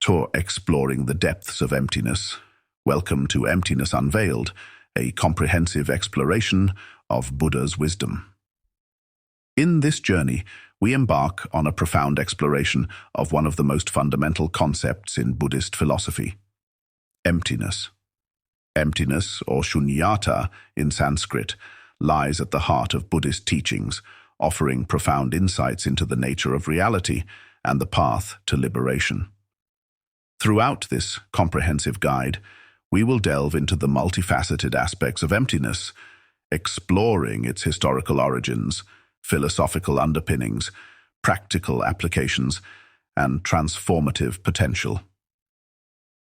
For exploring the depths of emptiness, welcome to Emptiness Unveiled, a comprehensive exploration of Buddha's wisdom. In this journey, we embark on a profound exploration of one of the most fundamental concepts in Buddhist philosophy: emptiness. Emptiness, or shunyata in Sanskrit, lies at the heart of Buddhist teachings, offering profound insights into the nature of reality and the path to liberation. Throughout this comprehensive guide, we will delve into the multifaceted aspects of emptiness, exploring its historical origins, philosophical underpinnings, practical applications, and transformative potential.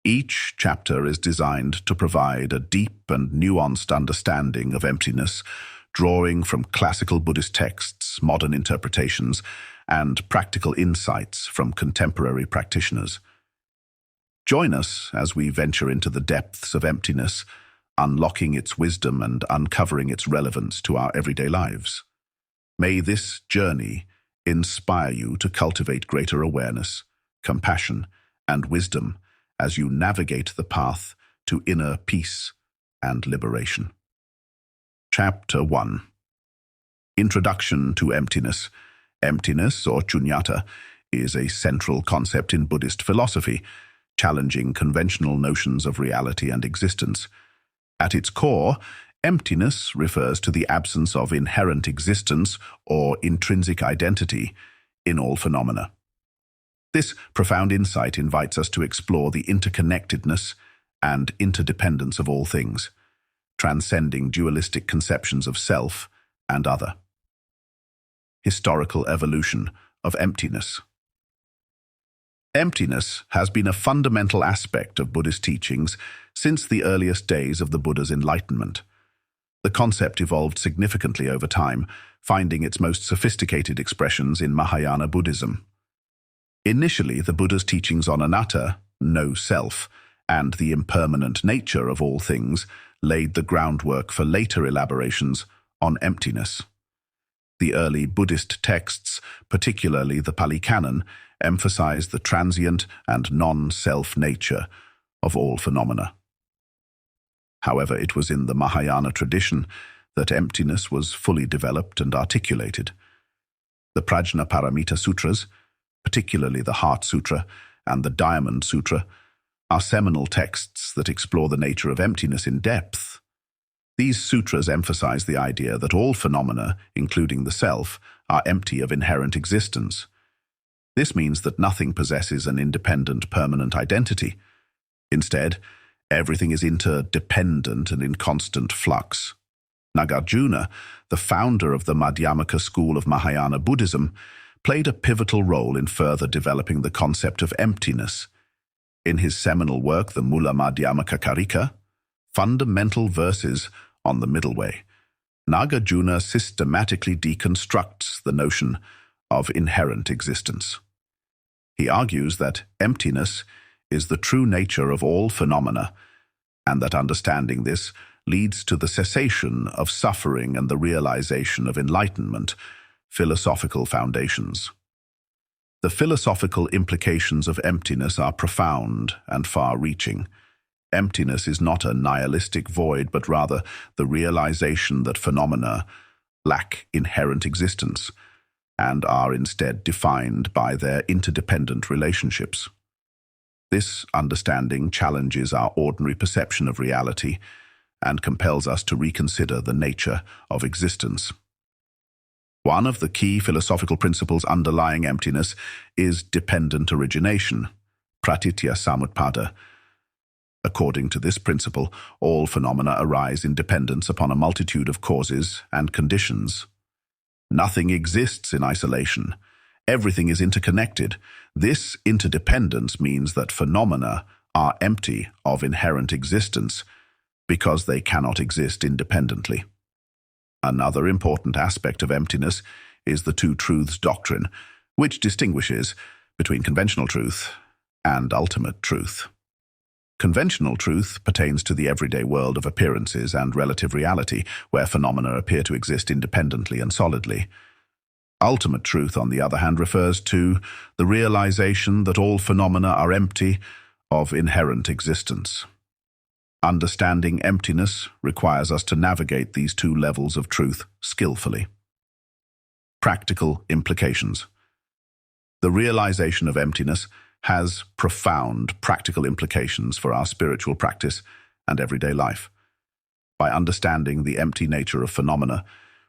Each chapter is designed to provide a deep and nuanced understanding of emptiness, drawing from classical Buddhist texts, modern interpretations, and practical insights from contemporary practitioners. Join us as we venture into the depths of emptiness, unlocking its wisdom and uncovering its relevance to our everyday lives. May this journey inspire you to cultivate greater awareness, compassion, and wisdom as you navigate the path to inner peace and liberation. Chapter 1. Introduction to Emptiness. Emptiness, or shunyata, is a central concept in Buddhist philosophy, challenging conventional notions of reality and existence. At its core, emptiness refers to the absence of inherent existence or intrinsic identity in all phenomena. This profound insight invites us to explore the interconnectedness and interdependence of all things, transcending dualistic conceptions of self and other. Historical evolution of emptiness. Emptiness has been a fundamental aspect of Buddhist teachings since the earliest days of the Buddha's enlightenment. The concept evolved significantly over time, finding its most sophisticated expressions in Mahayana Buddhism. Initially, the Buddha's teachings on anatta, no self, and the impermanent nature of all things laid the groundwork for later elaborations on emptiness. The early Buddhist texts, particularly the Pali Canon, emphasize the transient and non-self nature of all phenomena. However, it was in the Mahayana tradition that emptiness was fully developed and articulated. The Prajnaparamita Sutras, particularly the Heart Sutra and the Diamond Sutra, are seminal texts that explore the nature of emptiness in depth. These sutras emphasize the idea that all phenomena, including the self, are empty of inherent existence. This means that nothing possesses an independent, permanent identity. Instead, everything is interdependent and in constant flux. Nagarjuna, the founder of the Madhyamaka school of Mahayana Buddhism, played a pivotal role in further developing the concept of emptiness. In his seminal work, the Mula Madhyamaka Karika, Fundamental Verses on the Middle Way, Nagarjuna systematically deconstructs the notion of inherent existence. He argues that emptiness is the true nature of all phenomena, and that understanding this leads to the cessation of suffering and the realization of enlightenment, philosophical foundations. The philosophical implications of emptiness are profound and far-reaching. Emptiness is not a nihilistic void, but rather the realization that phenomena lack inherent existence and are instead defined by their interdependent relationships. This understanding challenges our ordinary perception of reality and compels us to reconsider the nature of existence. One of the key philosophical principles underlying emptiness is dependent origination, pratitya samutpada. According to this principle, all phenomena arise in dependence upon a multitude of causes and conditions. Nothing exists in isolation. Everything is interconnected. This interdependence means that phenomena are empty of inherent existence because they cannot exist independently. Another important aspect of emptiness is the two truths doctrine, which distinguishes between conventional truth and ultimate truth. Conventional truth pertains to the everyday world of appearances and relative reality, where phenomena appear to exist independently and solidly. Ultimate truth, on the other hand, refers to the realization that all phenomena are empty of inherent existence. Understanding emptiness requires us to navigate these two levels of truth skillfully. Practical implications. The realization of emptiness has profound practical implications for our spiritual practice and everyday life. By understanding the empty nature of phenomena,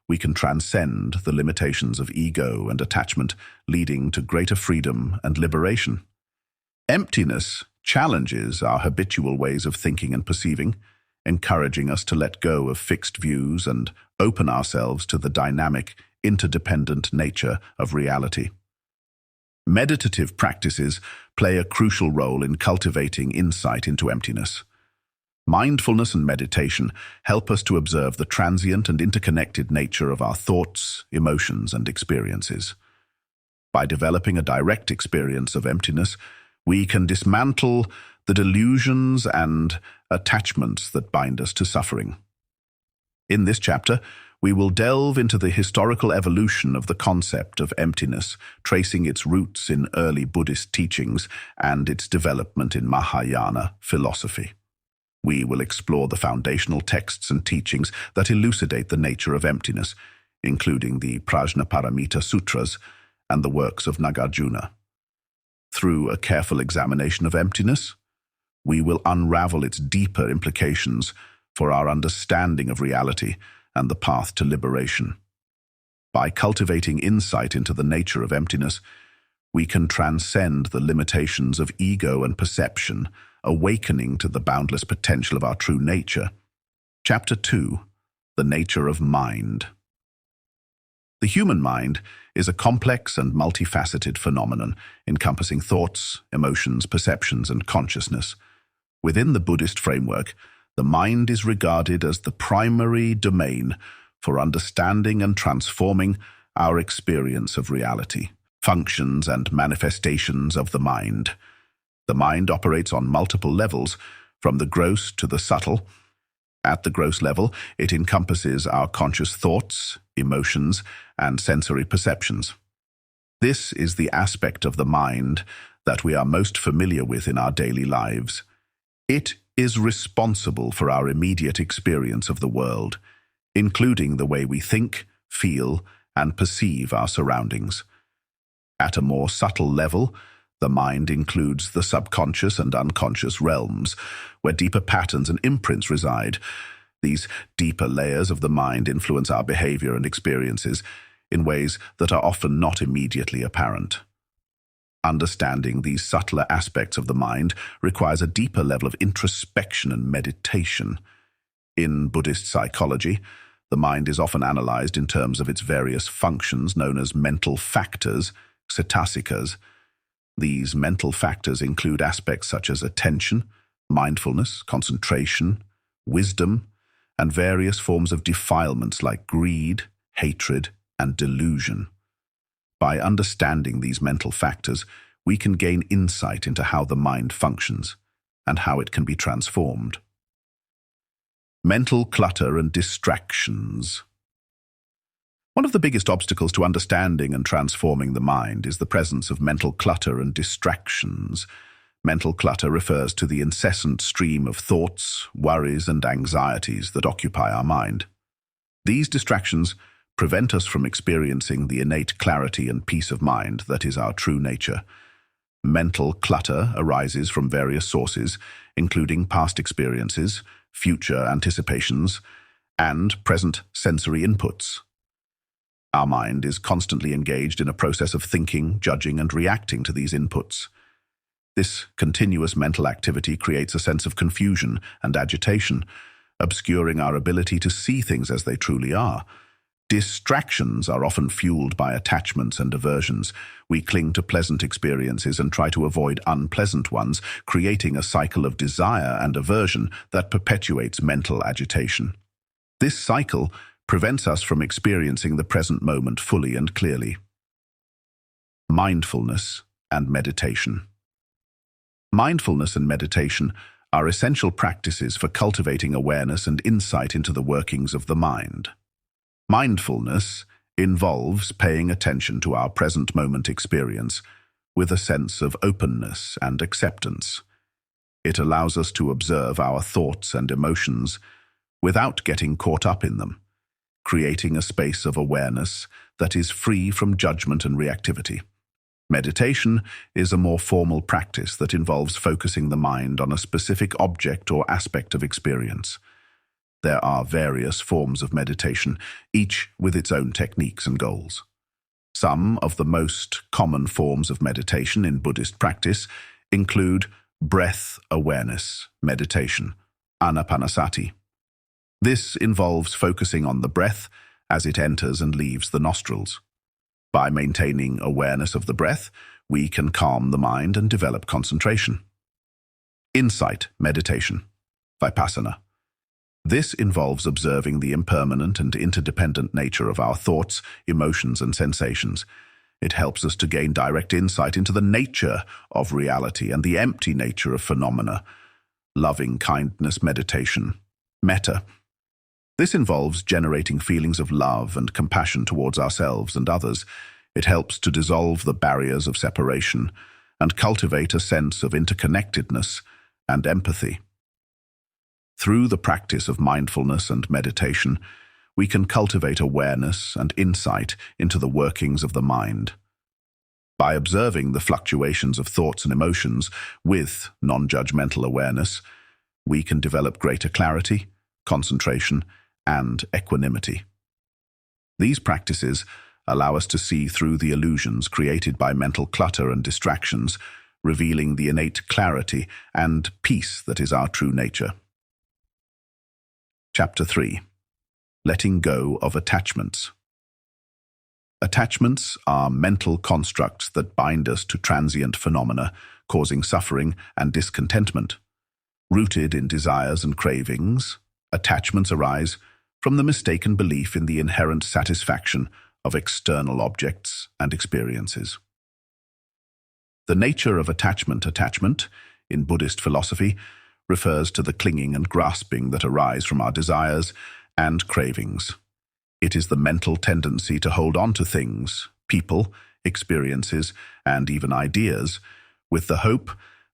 we can transcend the limitations of ego and attachment, leading to greater freedom and liberation. Emptiness challenges our habitual ways of thinking and perceiving, encouraging us to let go of fixed views and open ourselves to the dynamic, interdependent nature of reality. Meditative practices play a crucial role in cultivating insight into emptiness. Mindfulness and meditation help us to observe the transient and interconnected nature of our thoughts, emotions, and experiences. By developing a direct experience of emptiness, we can dismantle the delusions and attachments that bind us to suffering. In this chapter, we will delve into the historical evolution of the concept of emptiness, tracing its roots in early Buddhist teachings and its development in Mahayana philosophy. We will explore the foundational texts and teachings that elucidate the nature of emptiness, including the Prajnaparamita Sutras and the works of Nagarjuna. Through a careful examination of emptiness, we will unravel its deeper implications for our understanding of reality and the path to liberation. By cultivating insight into the nature of emptiness, we can transcend the limitations of ego and perception, awakening to the boundless potential of our true nature. Chapter 2. The Nature of Mind. The human mind is a complex and multifaceted phenomenon encompassing thoughts, emotions, perceptions, and consciousness. Within the Buddhist framework, the mind is regarded as the primary domain for understanding and transforming our experience of reality. Functions and manifestations of the mind. The mind operates on multiple levels, from the gross to the subtle. At the gross level, it encompasses our conscious thoughts, emotions, and sensory perceptions. This is the aspect of the mind that we are most familiar with in our daily lives. It is responsible for our immediate experience of the world, including the way we think, feel, and perceive our surroundings. At a more subtle level, the mind includes the subconscious and unconscious realms, where deeper patterns and imprints reside. These deeper layers of the mind influence our behavior and experiences in ways that are often not immediately apparent. Understanding these subtler aspects of the mind requires a deeper level of introspection and meditation. In Buddhist psychology, the mind is often analyzed in terms of its various functions known as mental factors, cetasikas. These mental factors include aspects such as attention, mindfulness, concentration, wisdom, and various forms of defilements like greed, hatred, and delusion. By understanding these mental factors, we can gain insight into how the mind functions and how it can be transformed. Mental clutter and distractions. One of the biggest obstacles to understanding and transforming the mind is the presence of mental clutter and distractions. Mental clutter refers to the incessant stream of thoughts, worries, and anxieties that occupy our mind. These distractions prevent us from experiencing the innate clarity and peace of mind that is our true nature. Mental clutter arises from various sources, including past experiences, future anticipations, and present sensory inputs. Our mind is constantly engaged in a process of thinking, judging, and reacting to these inputs. This continuous mental activity creates a sense of confusion and agitation, obscuring our ability to see things as they truly are. Distractions are often fueled by attachments and aversions. We cling to pleasant experiences and try to avoid unpleasant ones, creating a cycle of desire and aversion that perpetuates mental agitation. This cycle prevents us from experiencing the present moment fully and clearly. Mindfulness and meditation. Mindfulness and meditation are essential practices for cultivating awareness and insight into the workings of the mind. Mindfulness involves paying attention to our present moment experience with a sense of openness and acceptance. It allows us to observe our thoughts and emotions without getting caught up in them, creating a space of awareness that is free from judgment and reactivity. Meditation is a more formal practice that involves focusing the mind on a specific object or aspect of experience. There are various forms of meditation, each with its own techniques and goals. Some of the most common forms of meditation in Buddhist practice include breath awareness meditation, anapanasati. This involves focusing on the breath as it enters and leaves the nostrils. By maintaining awareness of the breath, we can calm the mind and develop concentration. Insight meditation, vipassana. This involves observing the impermanent and interdependent nature of our thoughts, emotions, and sensations. It helps us to gain direct insight into the nature of reality and the empty nature of phenomena. Loving kindness meditation, metta. This involves generating feelings of love and compassion towards ourselves and others. It helps to dissolve the barriers of separation and cultivate a sense of interconnectedness and empathy. Through the practice of mindfulness and meditation, we can cultivate awareness and insight into the workings of the mind. By observing the fluctuations of thoughts and emotions with non-judgmental awareness, we can develop greater clarity, concentration, and equanimity. These practices allow us to see through the illusions created by mental clutter and distractions, revealing the innate clarity and peace that is our true nature. Chapter 3. Letting go of attachments. Attachments are mental constructs that bind us to transient phenomena, causing suffering and discontentment. Rooted in desires and cravings, attachments arise from the mistaken belief in the inherent satisfaction of external objects and experiences. The nature of attachment, in Buddhist philosophy, refers to the clinging and grasping that arise from our desires and cravings. It is the mental tendency to hold on to things, people, experiences, and even ideas, with the hope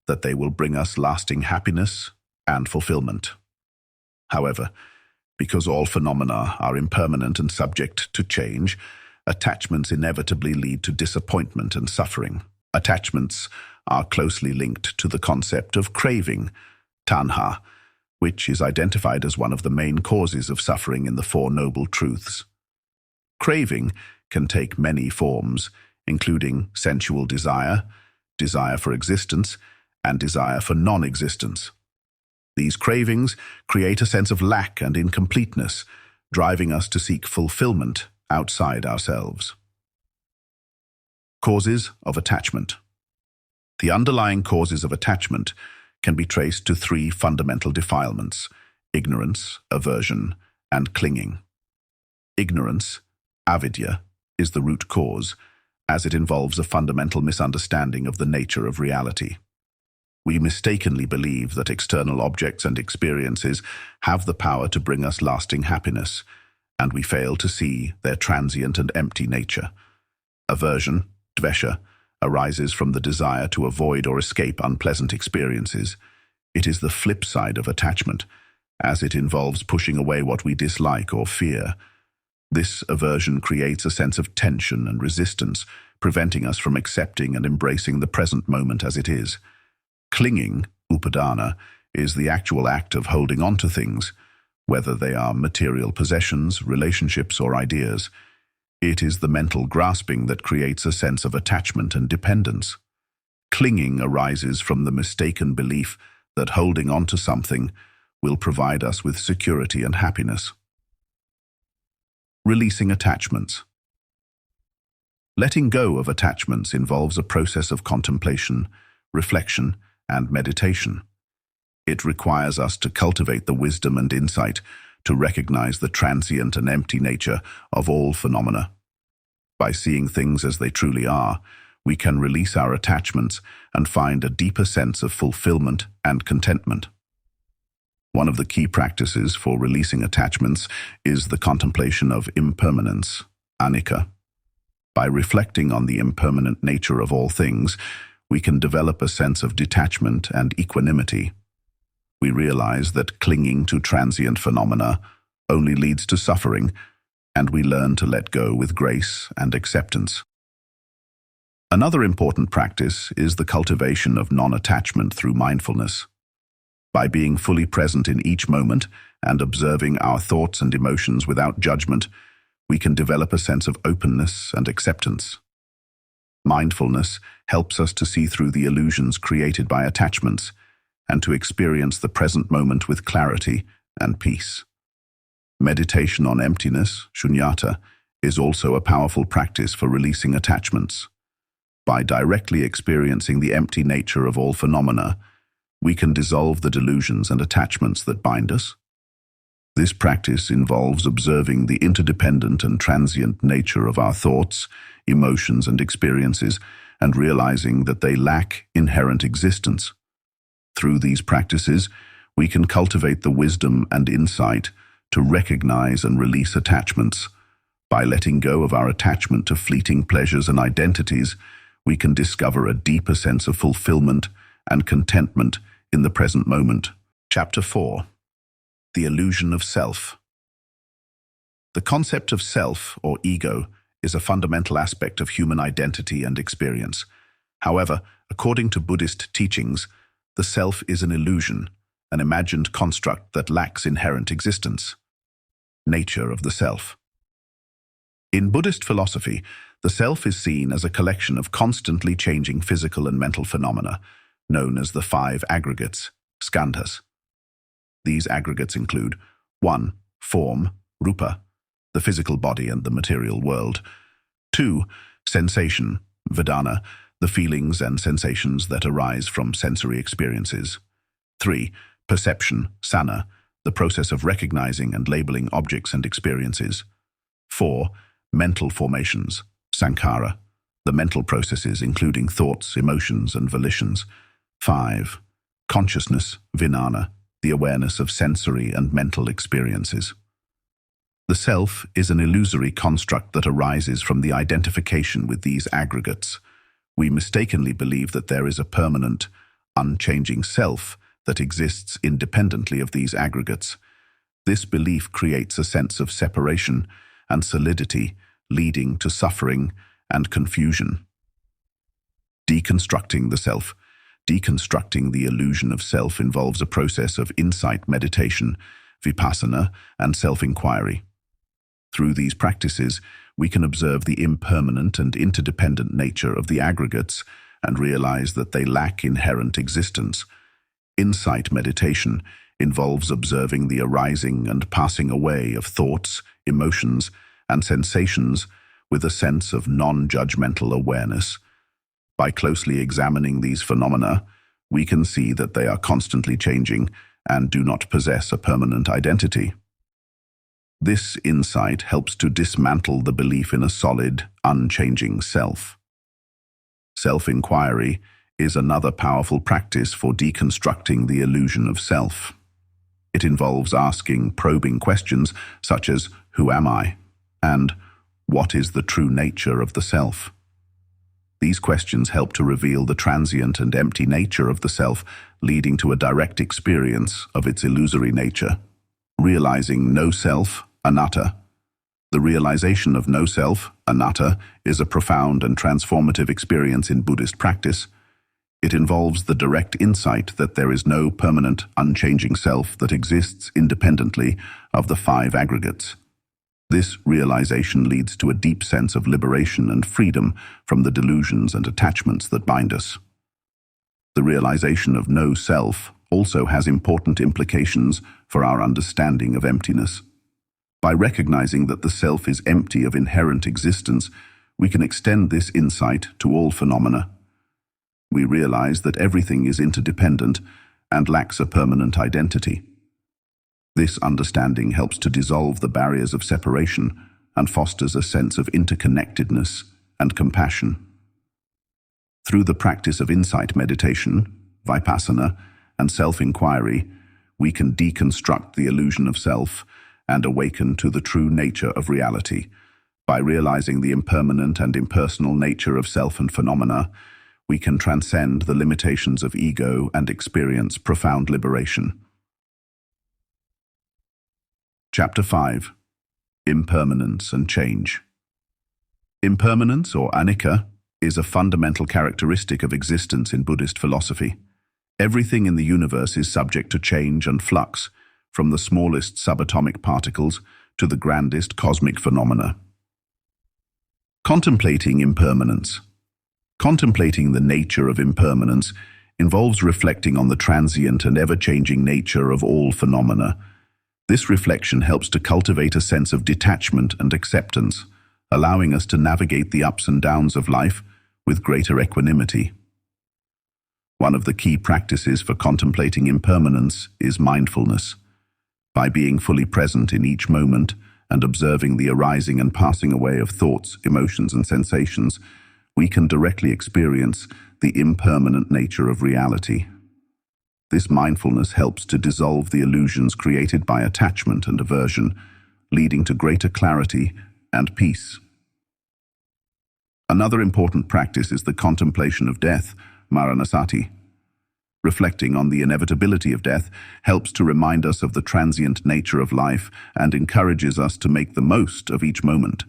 that they will bring us lasting happiness and fulfillment. However, because all phenomena are impermanent and subject to change, attachments inevitably lead to disappointment and suffering. Attachments are closely linked to the concept of craving, tanha, which is identified as one of the main causes of suffering in the Four Noble Truths. Craving can take many forms, including sensual desire, desire for existence, and desire for non-existence. These cravings create a sense of lack and incompleteness, driving us to seek fulfillment outside ourselves. Causes of attachment. The underlying causes of attachment can be traced to three fundamental defilements: ignorance, aversion, and clinging. Ignorance, avidya, is the root cause, as it involves a fundamental misunderstanding of the nature of reality. We mistakenly believe that external objects and experiences have the power to bring us lasting happiness, and we fail to see their transient and empty nature. Aversion, dvesha, arises from the desire to avoid or escape unpleasant experiences. It is the flip side of attachment, as it involves pushing away what we dislike or fear. This aversion creates a sense of tension and resistance, preventing us from accepting and embracing the present moment as it is. Clinging, upadana, is the actual act of holding on to things, whether they are material possessions, relationships, or ideas. It is the mental grasping that creates a sense of attachment and dependence. Clinging arises from the mistaken belief that holding on to something will provide us with security and happiness. Releasing attachments. Letting go of attachments involves a process of contemplation, reflection, and meditation. It requires us to cultivate the wisdom and insight to recognize the transient and empty nature of all phenomena. By seeing things as they truly are, we can release our attachments and find a deeper sense of fulfillment and contentment. One of the key practices for releasing attachments is the contemplation of impermanence, anicca. By reflecting on the impermanent nature of all things, we can develop a sense of detachment and equanimity. We realize that clinging to transient phenomena only leads to suffering, and we learn to let go with grace and acceptance. Another important practice is the cultivation of non-attachment through mindfulness. By being fully present in each moment and observing our thoughts and emotions without judgment, we can develop a sense of openness and acceptance. Mindfulness helps us to see through the illusions created by attachments and to experience the present moment with clarity and peace. Meditation on emptiness, shunyata, is also a powerful practice for releasing attachments. By directly experiencing the empty nature of all phenomena, we can dissolve the delusions and attachments that bind us. This practice involves observing the interdependent and transient nature of our thoughts, emotions, and experiences, and realizing that they lack inherent existence. Through these practices, we can cultivate the wisdom and insight to recognize and release attachments. By letting go of our attachment to fleeting pleasures and identities, we can discover a deeper sense of fulfillment and contentment in the present moment. Chapter 4. The Illusion of Self. The concept of self, or ego, is a fundamental aspect of human identity and experience. However, according to Buddhist teachings, the self is an illusion, an imagined construct that lacks inherent existence. Nature of the self. In Buddhist philosophy, the self is seen as a collection of constantly changing physical and mental phenomena, known as the five aggregates, skandhas. These aggregates include 1. Form, rupa, the physical body and the material world. 2. Sensation, vedana, the feelings and sensations that arise from sensory experiences. 3. Perception, sana, the process of recognizing and labeling objects and experiences. 4. Mental formations, sankhara, the mental processes including thoughts, emotions, and volitions. 5. Consciousness, vijnana, the awareness of sensory and mental experiences. The self is an illusory construct that arises from the identification with these aggregates. We mistakenly believe that there is a permanent, unchanging self that exists independently of these aggregates. This belief creates a sense of separation and solidity, leading to suffering and confusion. Deconstructing the self. Deconstructing the illusion of self involves a process of insight meditation, vipassana, and self-inquiry. Through these practices, we can observe the impermanent and interdependent nature of the aggregates and realize that they lack inherent existence. Insight meditation involves observing the arising and passing away of thoughts, emotions, and sensations with a sense of non-judgmental awareness. By closely examining these phenomena, we can see that they are constantly changing and do not possess a permanent identity. This insight helps to dismantle the belief in a solid, unchanging self. Self-inquiry is another powerful practice for deconstructing the illusion of self. It involves asking probing questions such as, "Who am I?" and "What is the true nature of the self?" These questions help to reveal the transient and empty nature of the self, leading to a direct experience of its illusory nature. Realizing no self, anatta. The realization of no self, anatta, is a profound and transformative experience in Buddhist practice. It involves the direct insight that there is no permanent, unchanging self that exists independently of the five aggregates. This realization leads to a deep sense of liberation and freedom from the delusions and attachments that bind us. The realization of no self also has important implications for our understanding of emptiness. By recognizing that the self is empty of inherent existence, we can extend this insight to all phenomena. We realize that everything is interdependent and lacks a permanent identity. This understanding helps to dissolve the barriers of separation and fosters a sense of interconnectedness and compassion. Through the practice of insight meditation, vipassana, and self-inquiry, we can deconstruct the illusion of self and awaken to the true nature of reality. By realizing the impermanent and impersonal nature of self and phenomena, we can transcend the limitations of ego and experience profound liberation. Chapter 5. Impermanence and Change. Impermanence, or anicca, is a fundamental characteristic of existence in Buddhist philosophy. Everything in the universe is subject to change and flux, from the smallest subatomic particles to the grandest cosmic phenomena. Contemplating impermanence. Contemplating the nature of impermanence involves reflecting on the transient and ever-changing nature of all phenomena. This reflection helps to cultivate a sense of detachment and acceptance, allowing us to navigate the ups and downs of life with greater equanimity. One of the key practices for contemplating impermanence is mindfulness. By being fully present in each moment and observing the arising and passing away of thoughts, emotions, and sensations, we can directly experience the impermanent nature of reality. This mindfulness helps to dissolve the illusions created by attachment and aversion, leading to greater clarity and peace. Another important practice is the contemplation of death, maranasati. Reflecting on the inevitability of death helps to remind us of the transient nature of life and encourages us to make the most of each moment.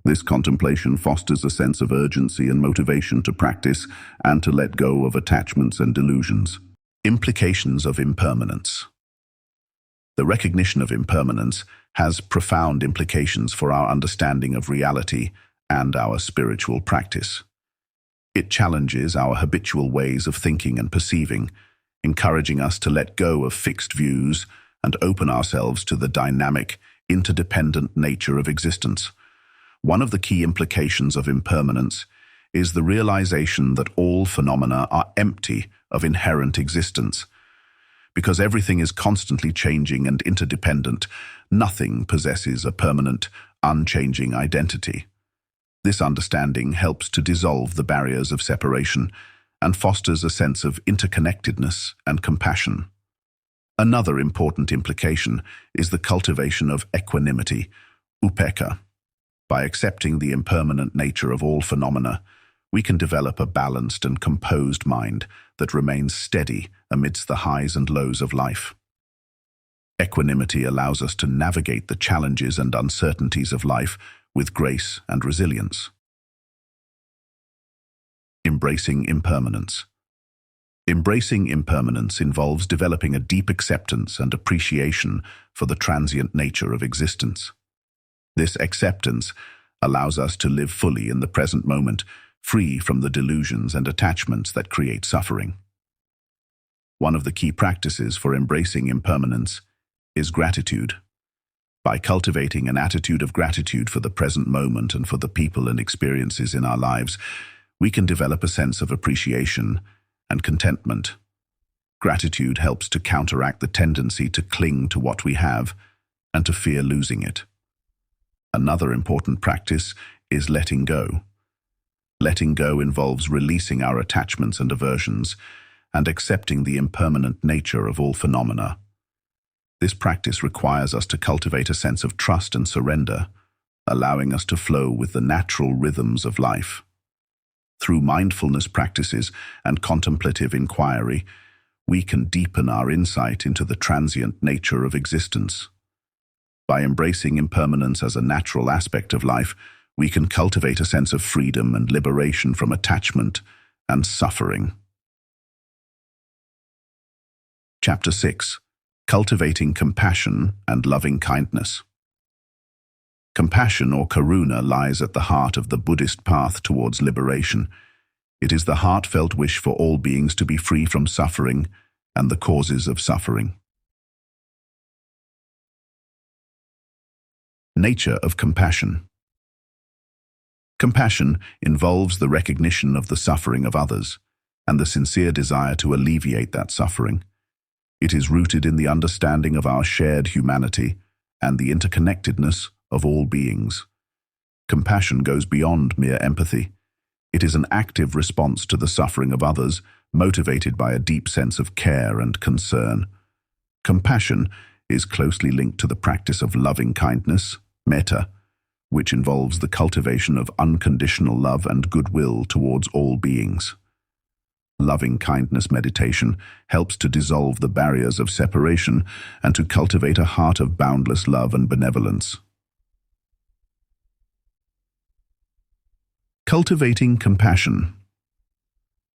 This contemplation fosters a sense of urgency and motivation to practice and to let go of attachments and delusions. Implications of impermanence. The recognition of impermanence has profound implications for our understanding of reality and our spiritual practice. It challenges our habitual ways of thinking and perceiving, encouraging us to let go of fixed views and open ourselves to the dynamic, interdependent nature of existence. One of the key implications of impermanence is the realization that all phenomena are empty of inherent existence. Because everything is constantly changing and interdependent, nothing possesses a permanent, unchanging identity. This understanding helps to dissolve the barriers of separation and fosters a sense of interconnectedness and compassion. Another important implication is the cultivation of equanimity, upekkha. By accepting the impermanent nature of all phenomena, we can develop a balanced and composed mind that remains steady amidst the highs and lows of life. Equanimity allows us to navigate the challenges and uncertainties of life with grace and resilience. Embracing impermanence. Embracing impermanence involves developing a deep acceptance and appreciation for the transient nature of existence. This acceptance allows us to live fully in the present moment, free from the delusions and attachments that create suffering. One of the key practices for embracing impermanence is gratitude. By cultivating an attitude of gratitude for the present moment and for the people and experiences in our lives, we can develop a sense of appreciation and contentment. Gratitude helps to counteract the tendency to cling to what we have and to fear losing it. Another important practice is letting go. Letting go involves releasing our attachments and aversions and accepting the impermanent nature of all phenomena. This practice requires us to cultivate a sense of trust and surrender, allowing us to flow with the natural rhythms of life. Through mindfulness practices and contemplative inquiry, we can deepen our insight into the transient nature of existence. By embracing impermanence as a natural aspect of life, we can cultivate a sense of freedom and liberation from attachment and suffering. Chapter 6. Cultivating compassion and loving kindness. Compassion, or karuna, lies at the heart of the Buddhist path towards liberation. It is the heartfelt wish for all beings to be free from suffering and the causes of suffering. Nature of compassion. Compassion involves the recognition of the suffering of others and the sincere desire to alleviate that suffering. It is rooted in the understanding of our shared humanity and the interconnectedness of all beings. Compassion goes beyond mere empathy. It is an active response to the suffering of others, motivated by a deep sense of care and concern. Compassion is closely linked to the practice of loving kindness, metta, which involves the cultivation of unconditional love and goodwill towards all beings. Loving kindness meditation helps to dissolve the barriers of separation and to cultivate a heart of boundless love and benevolence. Cultivating compassion.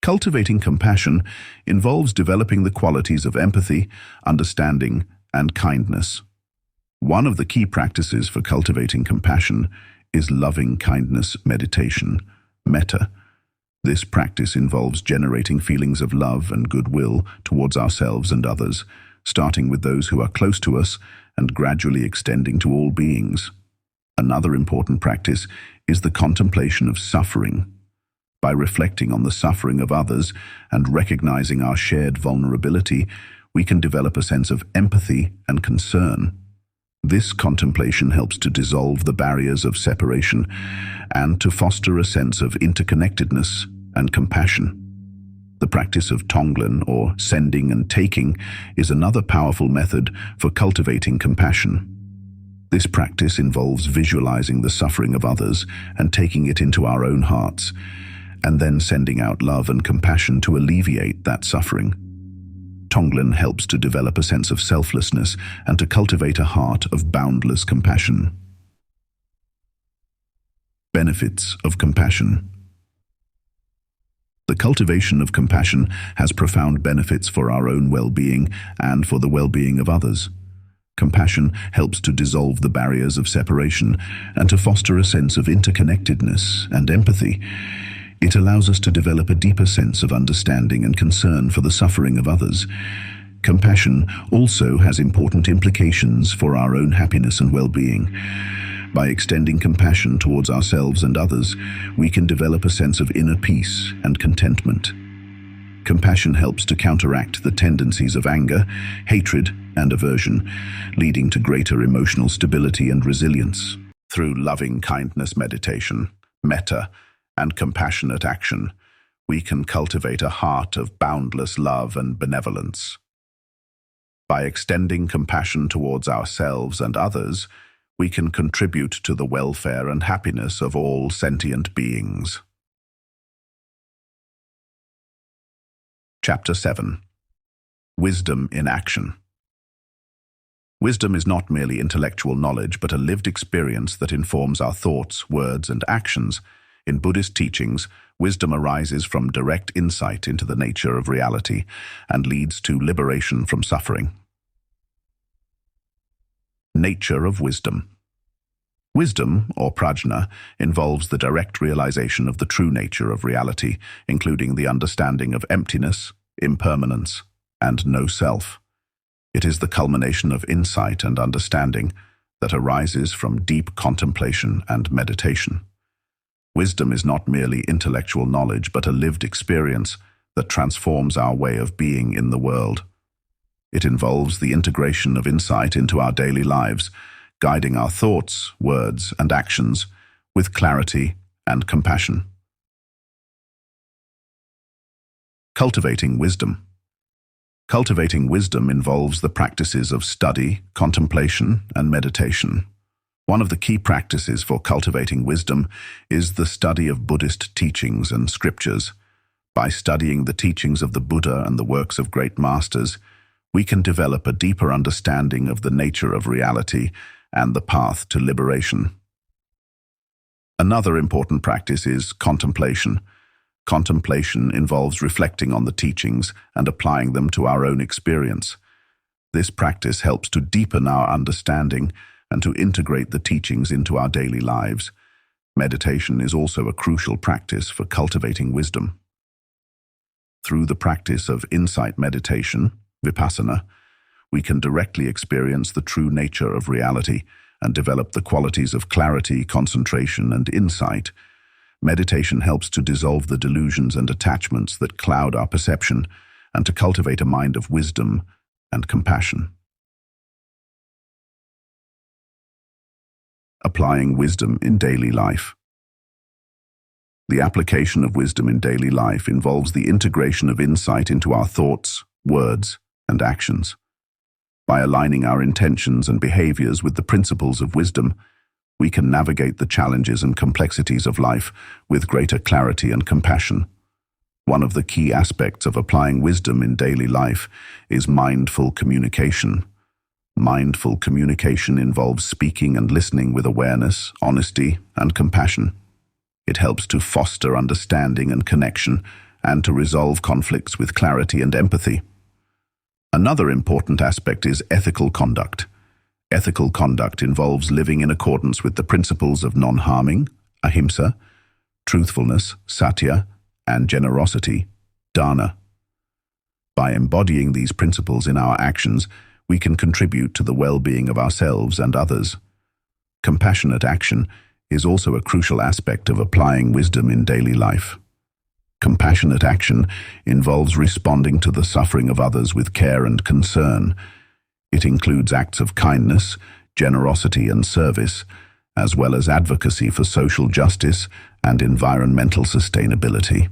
Cultivating compassion involves developing the qualities of empathy, understanding, and kindness. One of the key practices for cultivating compassion is loving kindness meditation, metta. This practice involves generating feelings of love and goodwill towards ourselves and others, starting with those who are close to us and gradually extending to all beings. Another important practice is the contemplation of suffering. By reflecting on the suffering of others and recognizing our shared vulnerability, we can develop a sense of empathy and concern. This contemplation helps to dissolve the barriers of separation and to foster a sense of interconnectedness and compassion. The practice of tonglen, or sending and taking, is another powerful method for cultivating compassion. This practice involves visualizing the suffering of others and taking it into our own hearts, and then sending out love and compassion to alleviate that suffering. Tonglen helps to develop a sense of selflessness and to cultivate a heart of boundless compassion. Benefits of compassion. The cultivation of compassion has profound benefits for our own well-being and for the well-being of others. Compassion helps to dissolve the barriers of separation and to foster a sense of interconnectedness and empathy. It allows us to develop a deeper sense of understanding and concern for the suffering of others. Compassion also has important implications for our own happiness and well-being. By extending compassion towards ourselves and others, we can develop a sense of inner peace and contentment. Compassion helps to counteract the tendencies of anger, hatred, and aversion, leading to greater emotional stability and resilience. Through loving kindness meditation, metta, and compassionate action, we can cultivate a heart of boundless love and benevolence. By extending compassion towards ourselves and others, we can contribute to the welfare and happiness of all sentient beings. Chapter 7. Wisdom in Action. Wisdom is not merely intellectual knowledge, but a lived experience that informs our thoughts, words, and actions. In Buddhist teachings, wisdom arises from direct insight into the nature of reality and leads to liberation from suffering. Nature of wisdom. Wisdom, or prajna, involves the direct realization of the true nature of reality, including the understanding of emptiness, impermanence, and no self. It is the culmination of insight and understanding that arises from deep contemplation and meditation. Wisdom is not merely intellectual knowledge, but a lived experience that transforms our way of being in the world. It involves the integration of insight into our daily lives, guiding our thoughts, words, and actions with clarity and compassion. Cultivating wisdom. Cultivating wisdom involves the practices of study, contemplation, and meditation. One of the key practices for cultivating wisdom is the study of Buddhist teachings and scriptures. By studying the teachings of the Buddha and the works of great masters, we can develop a deeper understanding of the nature of reality and the path to liberation. Another important practice is contemplation. Contemplation involves reflecting on the teachings and applying them to our own experience. This practice helps to deepen our understanding and to integrate the teachings into our daily lives. Meditation is also a crucial practice for cultivating wisdom. Through the practice of insight meditation, vipassana, we can directly experience the true nature of reality and develop the qualities of clarity, concentration, and insight. Meditation helps to dissolve the delusions and attachments that cloud our perception and to cultivate a mind of wisdom and compassion. Applying wisdom in daily life. The application of wisdom in daily life involves the integration of insight into our thoughts, words, and actions. By aligning our intentions and behaviors with the principles of wisdom, we can navigate the challenges and complexities of life with greater clarity and compassion. One of the key aspects of applying wisdom in daily life is mindful communication. Mindful communication involves speaking and listening with awareness, honesty, and compassion. It helps to foster understanding and connection, and to resolve conflicts with clarity and empathy. Another important aspect is ethical conduct. Ethical conduct involves living in accordance with the principles of non-harming, ahimsa, truthfulness, satya, and generosity, dana. By embodying these principles in our actions, we can contribute to the well-being of ourselves and others. Compassionate action is also a crucial aspect of applying wisdom in daily life. Compassionate action involves responding to the suffering of others with care and concern. It includes acts of kindness, generosity, and service, as well as advocacy for social justice and environmental sustainability.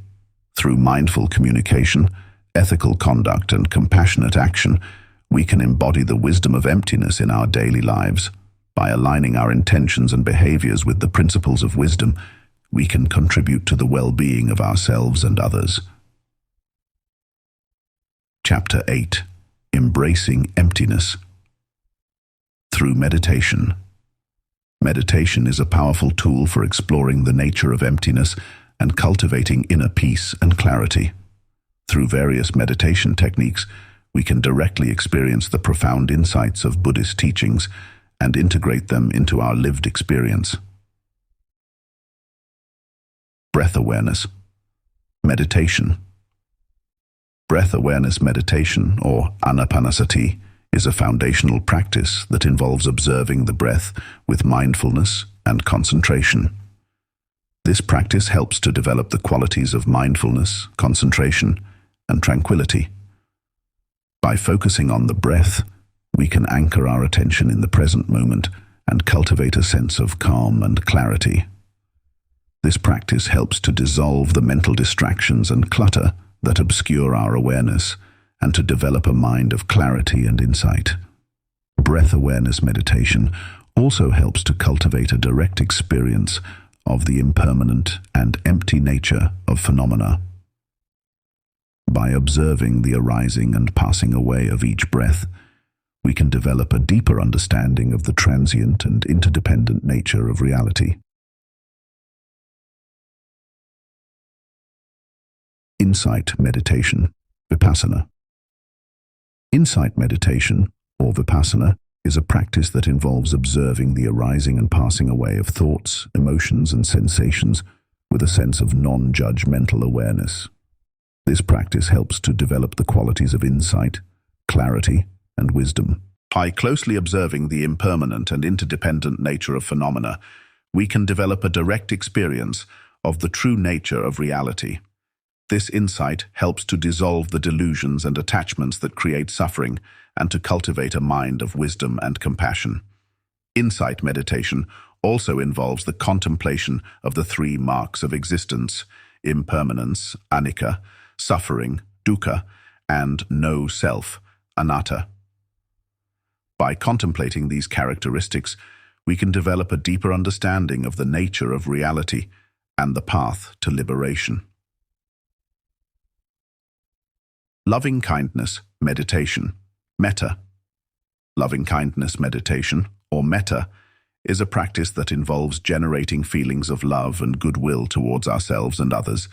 Through mindful communication, ethical conduct, and compassionate action, we can embody the wisdom of emptiness in our daily lives. By aligning our intentions and behaviors with the principles of wisdom, we can contribute to the well-being of ourselves and others. Chapter 8. Embracing Emptiness. Through meditation. Meditation is a powerful tool for exploring the nature of emptiness and cultivating inner peace and clarity. Through various meditation techniques, we can directly experience the profound insights of Buddhist teachings and integrate them into our lived experience. Breath awareness. Meditation. Breath awareness meditation, or anapanasati, is a foundational practice that involves observing the breath with mindfulness and concentration. This practice helps to develop the qualities of mindfulness, concentration, and tranquility. By focusing on the breath, we can anchor our attention in the present moment and cultivate a sense of calm and clarity. This practice helps to dissolve the mental distractions and clutter that obscure our awareness, and to develop a mind of clarity and insight. Breath awareness meditation also helps to cultivate a direct experience of the impermanent and empty nature of phenomena. By observing the arising and passing away of each breath, we can develop a deeper understanding of the transient and interdependent nature of reality. Insight meditation, vipassana. Insight meditation, or vipassana, is a practice that involves observing the arising and passing away of thoughts, emotions, and sensations with a sense of non-judgmental awareness. This practice helps to develop the qualities of insight, clarity, and wisdom. By closely observing the impermanent and interdependent nature of phenomena, we can develop a direct experience of the true nature of reality. This insight helps to dissolve the delusions and attachments that create suffering and to cultivate a mind of wisdom and compassion. Insight meditation also involves the contemplation of the three marks of existence: impermanence, anicca, suffering, dukkha, and no self, anatta. By contemplating these characteristics, we can develop a deeper understanding of the nature of reality and the path to liberation. Loving-kindness meditation, metta. Loving-kindness meditation, or metta, is a practice that involves generating feelings of love and goodwill towards ourselves and others.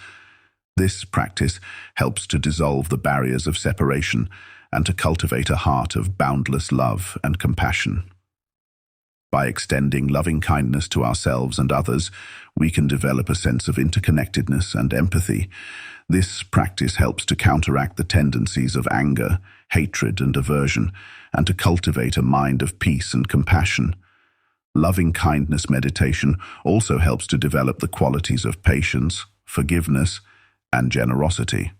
This practice helps to dissolve the barriers of separation and to cultivate a heart of boundless love and compassion. By extending loving-kindness to ourselves and others, we can develop a sense of interconnectedness and empathy. This practice helps to counteract the tendencies of anger, hatred, and aversion, and to cultivate a mind of peace and compassion. Loving-kindness meditation also helps to develop the qualities of patience, forgiveness, and generosity.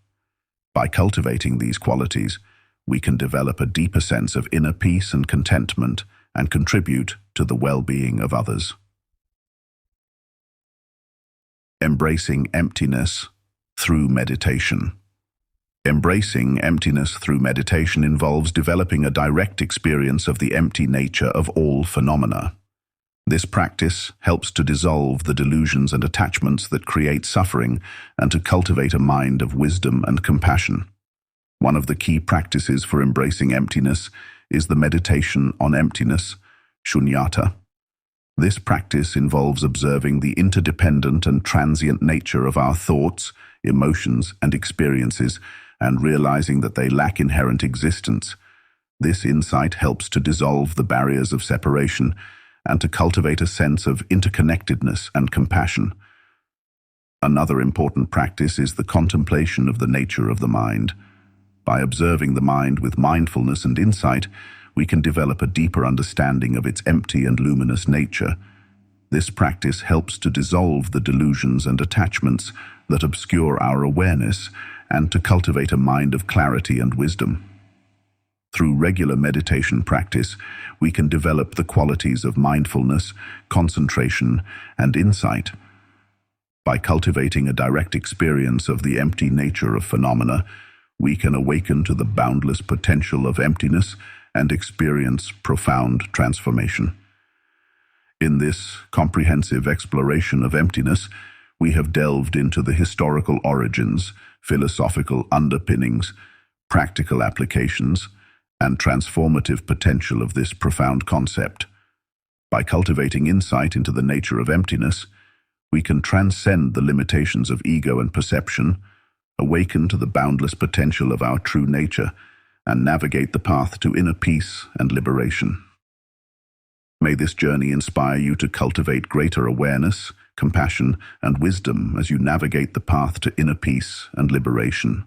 By cultivating these qualities, we can develop a deeper sense of inner peace and contentment and contribute to the well-being of others. Embracing emptiness through meditation. Embracing emptiness through meditation involves developing a direct experience of the empty nature of all phenomena. This practice helps to dissolve the delusions and attachments that create suffering and to cultivate a mind of wisdom and compassion. One of the key practices for embracing emptiness is the meditation on emptiness, shunyata. This practice involves observing the interdependent and transient nature of our thoughts, emotions, and experiences, and realizing that they lack inherent existence. This insight helps to dissolve the barriers of separation and to cultivate a sense of interconnectedness and compassion. Another important practice is the contemplation of the nature of the mind. By observing the mind with mindfulness and insight, we can develop a deeper understanding of its empty and luminous nature. This practice helps to dissolve the delusions and attachments that obscure our awareness and to cultivate a mind of clarity and wisdom. Through regular meditation practice, we can develop the qualities of mindfulness, concentration, and insight. By cultivating a direct experience of the empty nature of phenomena, we can awaken to the boundless potential of emptiness and experience profound transformation. In this comprehensive exploration of emptiness, we have delved into the historical origins, philosophical underpinnings, practical applications, and transformative potential of this profound concept. By cultivating insight into the nature of emptiness, we can transcend the limitations of ego and perception, awaken to the boundless potential of our true nature, and navigate the path to inner peace and liberation. May this journey inspire you to cultivate greater awareness, compassion, and wisdom as you navigate the path to inner peace and liberation.